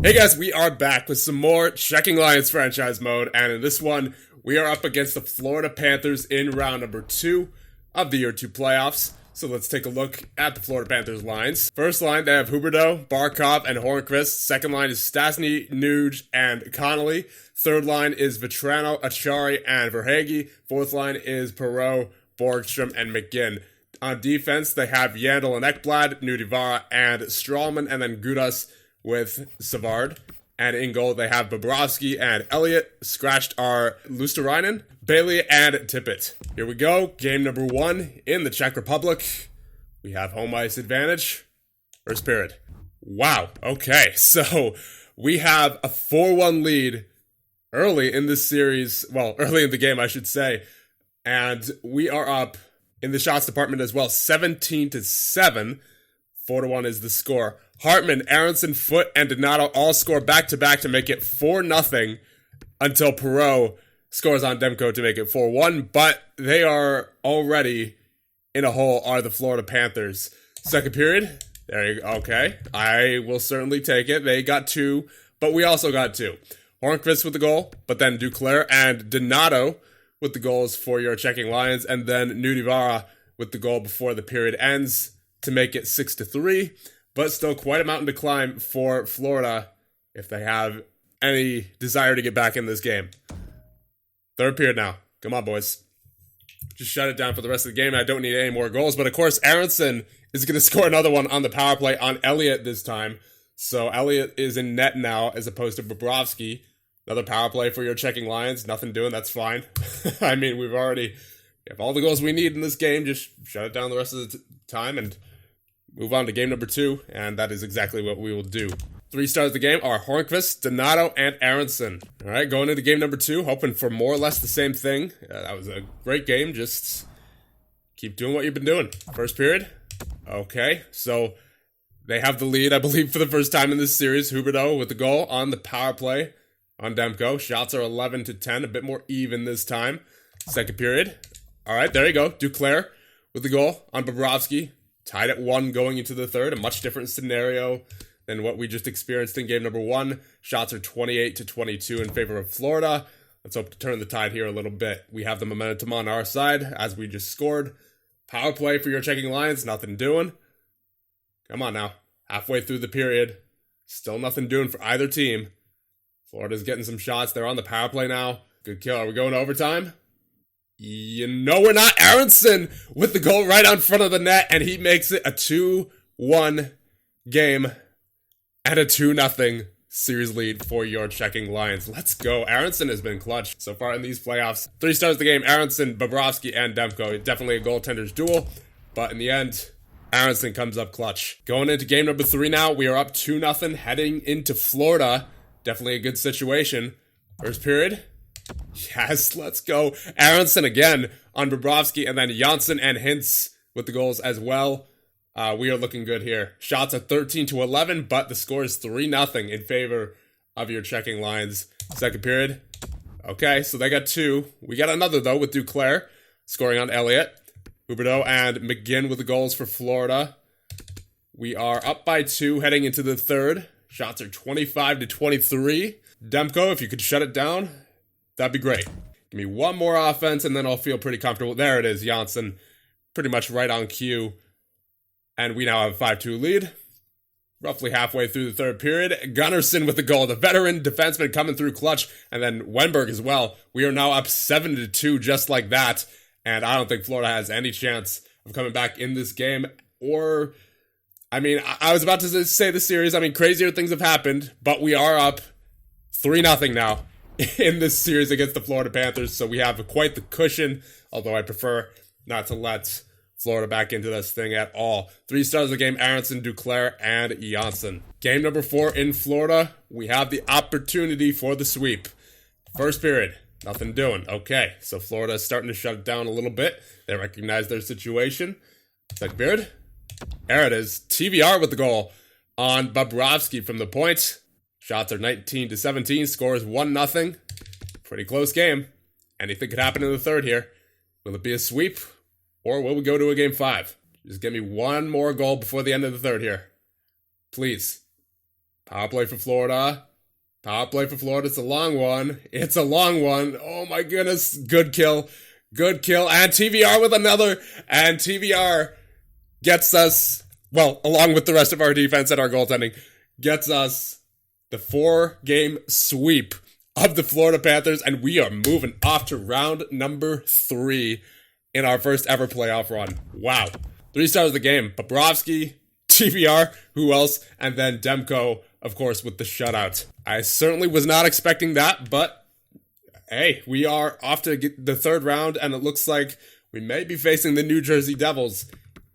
Hey guys, we are back with some more Czeching Lions franchise mode, and in this one, we are up against the Florida Panthers in round number 2 of the Year 2 playoffs. So let's take a look at the Florida Panthers lines. First line, they have Huberdeau, Barkov, and Hornqvist. Second line is Stastny, Nuge, and Connolly. Third line is Vetrano, Achari, and Verhaeghe. Fourth line is Perreault, Borgstrom, and McGinn. On defense, they have Yandel and Ekblad, Nudivara, and Strawman, and then Gudas with Savard. And in goal, they have Bobrovsky and Elliott. Scratched are Luosterainen, Bailey, and Tippett. Here we go. Game number 1 in the Czech Republic. We have home ice advantage. First period. Wow. Okay. So we have a 4-1 lead early in this series. Well, early in the game, I should say. And we are up in the shots department as well. 17-7. 4-1 is the score. Hartman, Aronson, Foote, and Donato all score back-to-back to make it 4-0 until Perreault scores on Demko to make it 4-1, but they are already in a hole, are the Florida Panthers. Second period, there you go. Okay, I will certainly take it. They got 2, but we also got 2. Hornqvist with the goal, but then Duclair and Donato with the goals for your Czeching Lions, and then Nudivara with the goal before the period ends to make it 6-3. But still quite a mountain to climb for Florida if they have any desire to get back in this game. Third period now. Come on, boys. Just shut it down for the rest of the game. I don't need any more goals. But, of course, Aronson is going to score another one on the power play on Elliott this time. So Elliott is in net now as opposed to Bobrovsky. Another power play for your Czeching Lions. Nothing doing. That's fine. I mean, we have all the goals we need in this game. Just shut it down the rest of the time and move on to game number 2, and that is exactly what we will do. 3 stars of the game are Hornqvist, Donato, and Aronson. All right, going into game number 2, hoping for more or less the same thing. That was a great game. Just keep doing what you've been doing. First period. Okay, so they have the lead, I believe, for the first time in this series. Huberdeau with the goal on the power play on Demko. Shots are 11-10, a bit more even this time. Second period. All right, there you go. Duclair with the goal on Bobrovsky. Tied at 1 going into the third, a much different scenario than what we just experienced in game number 1. Shots are 28-22 in favor of Florida. Let's hope to turn the tide here a little bit. We have the momentum on our side as we just scored. Power play for your Czeching Lions, nothing doing. Come on now, halfway through the period. Still nothing doing for either team. Florida's getting some shots. They're on the power play now. Good kill. Are we going to overtime? You know we're not. Aronson with the goal right on front of the net, and he makes it a 2-1 game and a 2-0 series lead for your Czeching Lions. Let's go. Aronson has been clutch so far in these playoffs. 3 stars of the game, Aronson, Bobrovsky, and Demko. Definitely a goaltender's duel, but in the end, Aronson comes up clutch. Going into game number 3 now, we are up 2-0 heading into Florida. Definitely a good situation. First period. Yes, let's go. Aronson again on Bobrovsky, and then Janssen and Hintz with the goals as well. We are looking good here. Shots at 13-11, but the score is 3-0 in favor of your Czeching Lions. Second period. Okay, so they got 2. We got another, though, with Duclair scoring on Elliott. Huberdeau and McGinn with the goals for Florida. We are up by 2 heading into the third. Shots are 25-23. Demko, if you could shut it down, that'd be great. Give me one more offense, and then I'll feel pretty comfortable. There it is, Janssen. Pretty much right on cue. And we now have a 5-2 lead. Roughly halfway through the third period. Gunnarsson with the goal. The veteran defenseman coming through clutch. And then Wenberg as well. We are now up 7-2 just like that. And I don't think Florida has any chance of coming back in this game. Or, I mean, I was about to say the series. I mean, crazier things have happened. But we are up 3-0 now in this series against the Florida Panthers, so we have quite the cushion, although I prefer not to let Florida back into this thing at all. 3 stars of the game, Aronson, Duclair, and Janssen. Game number 4 in Florida, we have the opportunity for the sweep. First period, nothing doing. Okay, so Florida is starting to shut it down a little bit. They recognize their situation. Second period, there it is. TVR with the goal on Bobrovsky from the point. Shots are 19-17, scores 1-0. Pretty close game. Anything could happen in the third here. Will it be a sweep, or will we go to a game 5? Just give me one more goal before the end of the third here. Please. Power play for Florida. Power play for Florida. It's a long one. It's a long one. Oh my goodness. Good kill. Good kill. And TVR with another. And TVR gets us, well, along with the rest of our defense and our goaltending, gets us the 4-game sweep of the Florida Panthers. And we are moving off to round number 3 in our first ever playoff run. Wow. 3 stars of the game. Bobrovsky, TVR, who else? And then Demko, of course, with the shutout. I certainly was not expecting that, but hey, we are off to get the 3rd round, and it looks like we may be facing the New Jersey Devils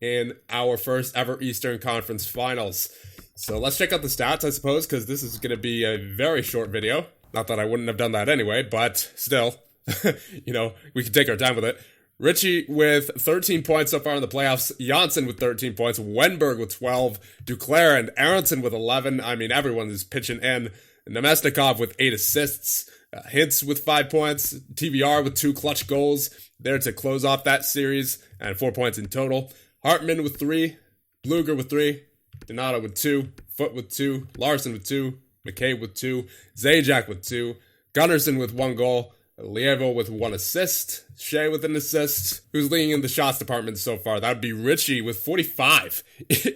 in our first ever Eastern Conference Finals. So let's check out the stats, I suppose, because this is going to be a very short video. Not that I wouldn't have done that anyway, but still, we can take our time with it. Ritchie with 13 points so far in the playoffs. Janssen with 13 points. Wenberg with 12. Duclair and Aronson with 11. I mean, everyone is pitching in. Nemesnikov with 8 assists. Hintz with 5 points. TVR with 2 clutch goals there to close off that series. And 4 points in total. Hartman with 3. Bluger with 3. Donato with 2. Foote with 2. Larson with 2. McCabe with 2. Zajac with 2. Gunnarsson with 1 goal. Lievo with 1 assist. Shea with an assist. Who's leading in the shots department so far? That would be Ritchie with 45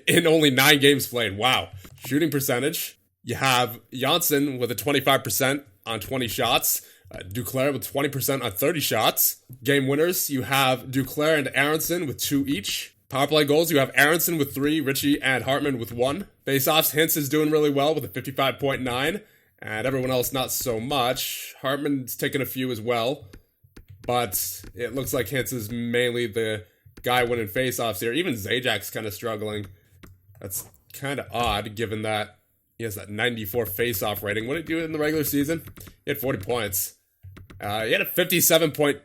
in only 9 games played. Wow. Shooting percentage. You have Janssen with a 25% on 20 shots. Duclair with 20% on 30 shots. Game winners, you have Duclair and Aronson with 2 each. Power play goals, you have Aronson with 3, Ritchie and Hartman with 1. Face-offs, Hintz is doing really well with a 55.9. And everyone else, not so much. Hartman's taken a few as well. But it looks like Hintz is mainly the guy winning faceoffs here. Even Zajac's kind of struggling. That's kind of odd, given that he has that 94 faceoff rating. What did he do in the regular season? He had 40 points. He had a 57.22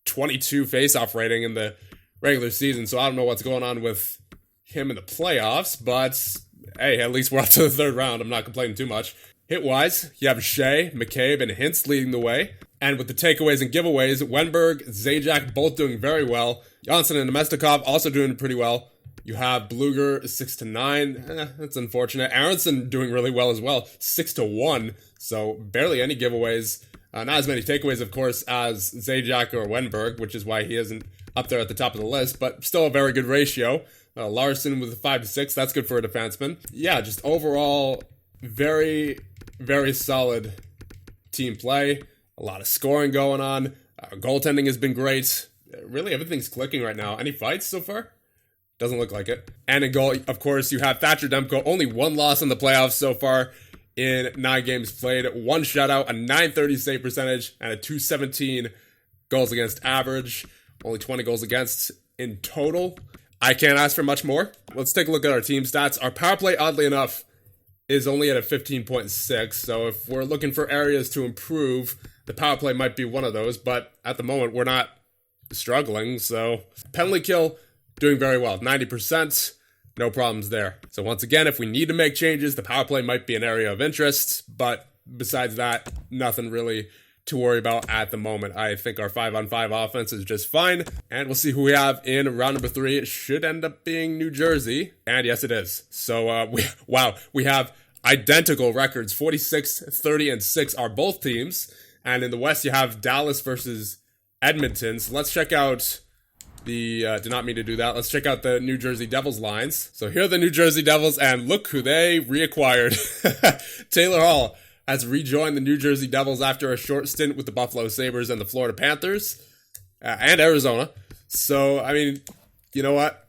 faceoff rating in the regular season. So I don't know what's going on with him in the playoffs. But, hey, at least we're up to the 3rd round. I'm not complaining too much. Hit-wise, you have Shea, McCabe, and Hintz leading the way. And with the takeaways and giveaways, Wenberg, Zajac both doing very well. Janssen and Nemesnikov also doing pretty well. You have Bluger 6-9. That's unfortunate. Aronson doing really well as well. 6-1. So barely any giveaways. Not as many takeaways, of course, as Zajac or Wenberg, which is why he isn't up there at the top of the list. But still a very good ratio. Larson with a 5-6. That's good for a defenseman. Yeah, just overall, very, very solid team play. A lot of scoring going on. Goaltending has been great. Really, everything's clicking right now. Any fights so far? Doesn't look like it. And in goal, of course, you have Thatcher Demko. Only 1 loss in the playoffs so far in 9 games played. 1 shutout, a .930 save percentage, and a .217 goals against average. Only 20 goals against in total. I can't ask for much more. Let's take a look at our team stats. Our power play, oddly enough, is only at a 15.6. So if we're looking for areas to improve, the power play might be one of those. But at the moment, we're not struggling. So penalty kill, doing very well. 90%, no problems there. So once again, if we need to make changes, the power play might be an area of interest. But besides that, nothing really to worry about at the moment. I think our 5-on-5 offense is just fine. And we'll see who we have in round number 3. It should end up being New Jersey. And yes, it is. So, we have identical records. 46, 30, and 6 are both teams. And in the West, you have Dallas versus Edmonton. So let's check out the, did not mean to do that. Let's check out the New Jersey Devils lines. So here are the New Jersey Devils, and look who they reacquired. Taylor Hall has rejoined the New Jersey Devils after a short stint with the Buffalo Sabres and the Florida Panthers and Arizona. So, I mean, you know what?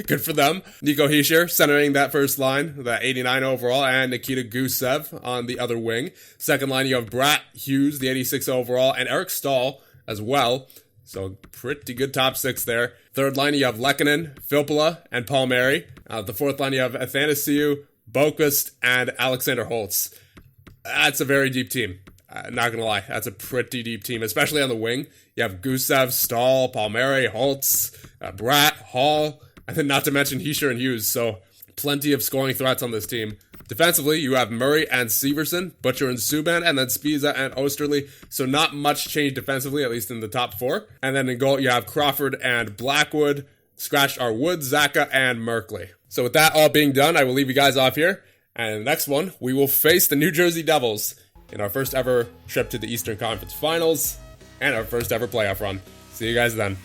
Good for them. Nico Hischier centering that first line, that 89 overall, and Nikita Gusev on the other wing. Second line, you have Brat Hughes, the 86 overall, and Eric Stahl as well. So, pretty good top 6 there. Third line, you have Lehkonen, Filppula, and Palmieri. The fourth line, you have Athanasiou, Boquist, and Alexander Holtz. That's a very deep team. Not going to lie. That's a pretty deep team, especially on the wing. You have Gusev, Stahl, Palmieri, Holtz, Brat, Hall, and then not to mention Hischier and Hughes. So plenty of scoring threats on this team. Defensively, you have Murray and Severson, Butcher and Subban, and then Spiza and Osterley. So not much change defensively, at least in the top 4. And then in goal, you have Crawford and Blackwood. Scratched are Wood, Zaka, and Merkley. So with that all being done, I will leave you guys off here. And in the next one, we will face the New Jersey Devils in our first ever trip to the Eastern Conference Finals and our first ever playoff run. See you guys then.